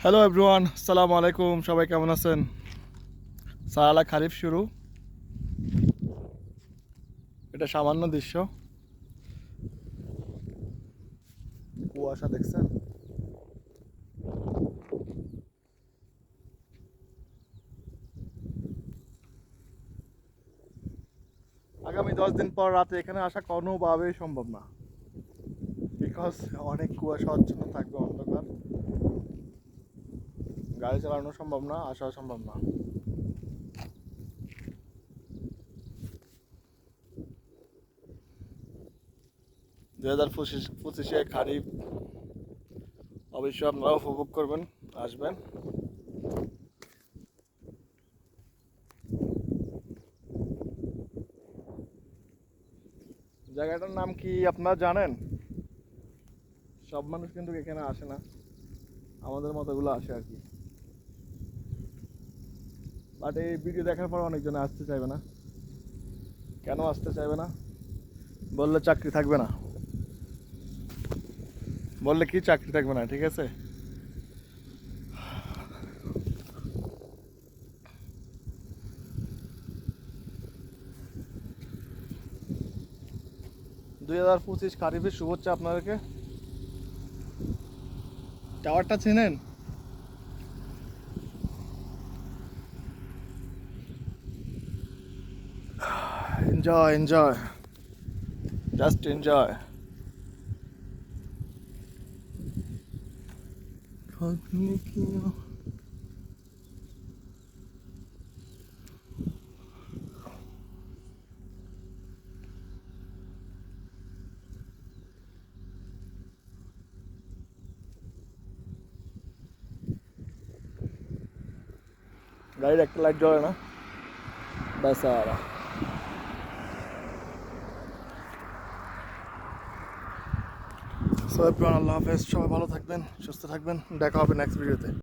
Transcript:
Hello everyone, আসসালামু আলাইকুম। সবাই কেমন আছেন? সারালা খারিফ শুরু। এটা সামান্য দৃশ্য, কুয়াশা দেখছেন? আগামী 10 দিন পর রাতে এখানে আসা কোনোভাবেই সম্ভব না, বিকজ অনেক কুয়াশাচ্ছন্ন থাকবে, অন্ধকার, গাড়ি চালানো সম্ভব না, আসা সম্ভব না। 2025 খারিফ অবশ্যই আপনারা উপভোগ করবেন, আসবেন। জায়গাটার নাম কি আপনারা জানেন? সব মানুষ কিন্তু এখানে আসে না, আমাদের মতোগুলো আসে আর কি। বাট এই ভিডিও দেখার পর অনেকজন আসতে চাইবে না। কেন আসতে চাইবে না? বললে চাকরি থাকবে না, বললে কি চাকরি থাকবে না, ঠিক আছে? 2025 খারিফের শুভেচ্ছা আপনাদেরকে। টাওয়ারটা চেনেন? Enjoy enjoy, just enjoy. গাড়ির একটা লাইট জ্বলে না, ব্যাস। আর সো এভরিওয়ান, আল্লাহ হাফেজ। সবাই ভালো থাকবেন, সুস্থ থাকবেন। দেখা হবে নেক্সট ভিডিওতে।